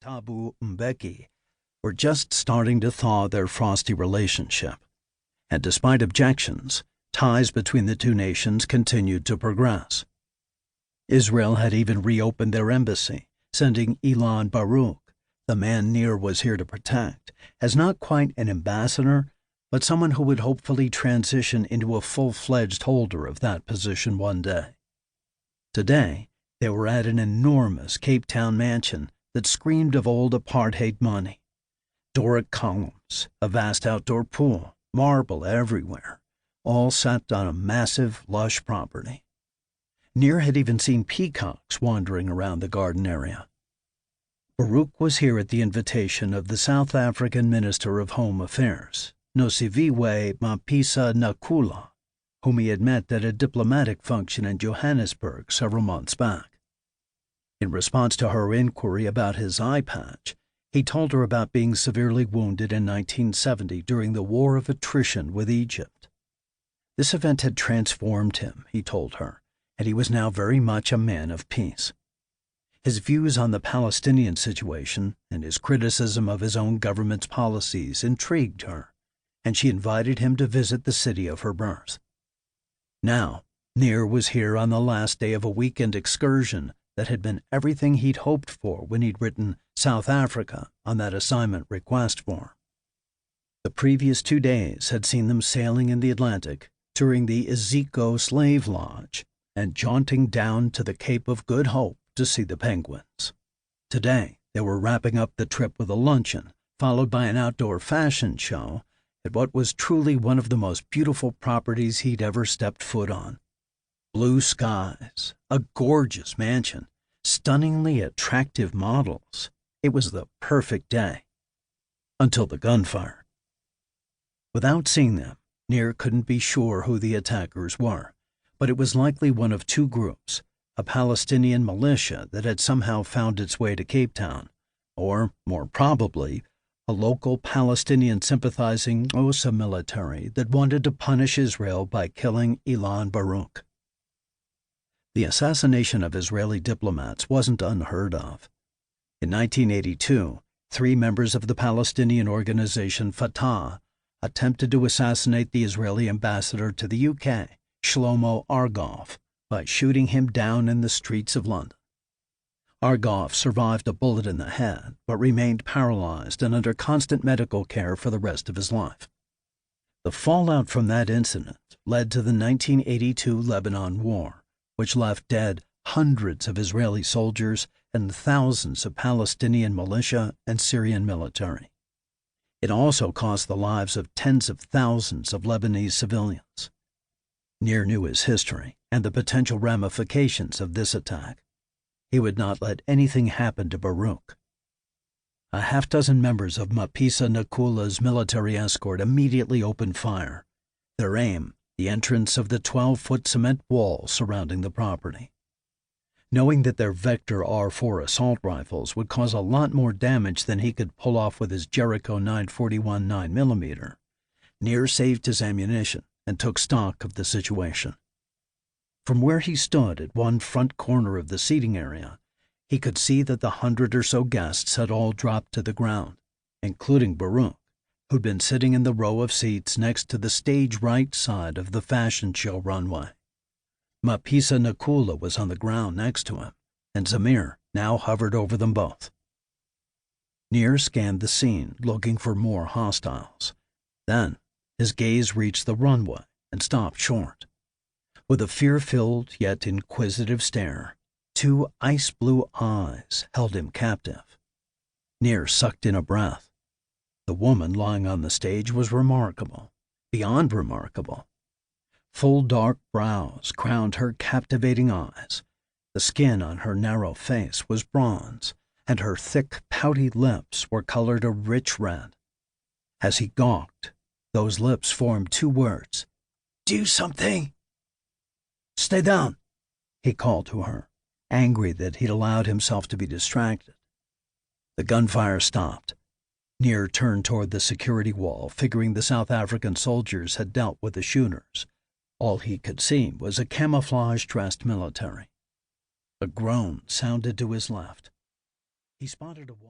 Thabo Mbeki were just starting to thaw their frosty relationship, and despite objections, ties between the two nations continued to progress. Israel had even reopened their embassy, sending Ilan Baruch, the man Nir was here to protect, as not quite an ambassador, but someone who would hopefully transition into a full-fledged holder of that position one day. Today, they were at an enormous Cape Town mansion that screamed of old apartheid money. Doric columns, a vast outdoor pool, marble everywhere, all set on a massive, lush property. Nir had even seen peacocks wandering around the garden area. Baruch was here at the invitation of the South African Minister of Home Affairs, Nosiviwe Mapisa Nakula, whom he had met at a diplomatic function in Johannesburg several months back. In response to her inquiry about his eye patch, he told her about being severely wounded in 1970 during the War of Attrition with Egypt. This event had transformed him, he told her, and he was now very much a man of peace. His views on the Palestinian situation and his criticism of his own government's policies intrigued her, and she invited him to visit the city of her birth. Now, Nir was here on the last day of a weekend excursion that had been everything he'd hoped for when he'd written South Africa on that assignment request form. The previous 2 days had seen them sailing in the Atlantic, touring the Ezekiel Slave Lodge, and jaunting down to the Cape of Good Hope to see the penguins. Today, they were wrapping up the trip with a luncheon, followed by an outdoor fashion show at what was truly one of the most beautiful properties he'd ever stepped foot on. Blue skies, a gorgeous mansion, stunningly attractive models. It was the perfect day. Until the gunfire. Without seeing them, Nir couldn't be sure who the attackers were, but it was likely one of two groups, a Palestinian militia that had somehow found its way to Cape Town, or, more probably, a local Palestinian sympathizing OSA military that wanted to punish Israel by killing Ilan Baruch. The assassination of Israeli diplomats wasn't unheard of. In 1982, 3 members of the Palestinian organization Fatah attempted to assassinate the Israeli ambassador to the UK, Shlomo Argov, by shooting him down in the streets of London. Argov survived a bullet in the head, but remained paralyzed and under constant medical care for the rest of his life. The fallout from that incident led to the 1982 Lebanon War, which left dead hundreds of Israeli soldiers and thousands of Palestinian militia and Syrian military. It also cost the lives of tens of thousands of Lebanese civilians. Nir knew his history and the potential ramifications of this attack. He would not let anything happen to Baruch. A half-dozen members of Mapisa Nakula's military escort immediately opened fire, their aim the entrance of the 12-foot cement wall surrounding the property. Knowing that their Vector R4 assault rifles would cause a lot more damage than he could pull off with his Jericho 941 9mm, Nir saved his ammunition and took stock of the situation. From where he stood at one front corner of the seating area, he could see that the 100 or so guests had all dropped to the ground, including Baruch, who'd been sitting in the row of seats next to the stage right side of the fashion show runway. Mapisa Nakula was on the ground next to him, and Zamir now hovered over them both. Nir scanned the scene, looking for more hostiles. Then his gaze reached the runway and stopped short. With a fear-filled yet inquisitive stare, 2 ice-blue eyes held him captive. Nir sucked in a breath. The woman lying on the stage was remarkable, beyond remarkable. Full dark brows crowned her captivating eyes. The skin on her narrow face was bronze, and her thick, pouty lips were colored a rich red. As he gawked, those lips formed 2 words. "Do something!" "Stay down," he called to her, angry that he'd allowed himself to be distracted. The gunfire stopped. Nir turned toward the security wall, figuring the South African soldiers had dealt with the shooters. All he could see was a camouflage-dressed military. A groan sounded to his left. He spotted a woman.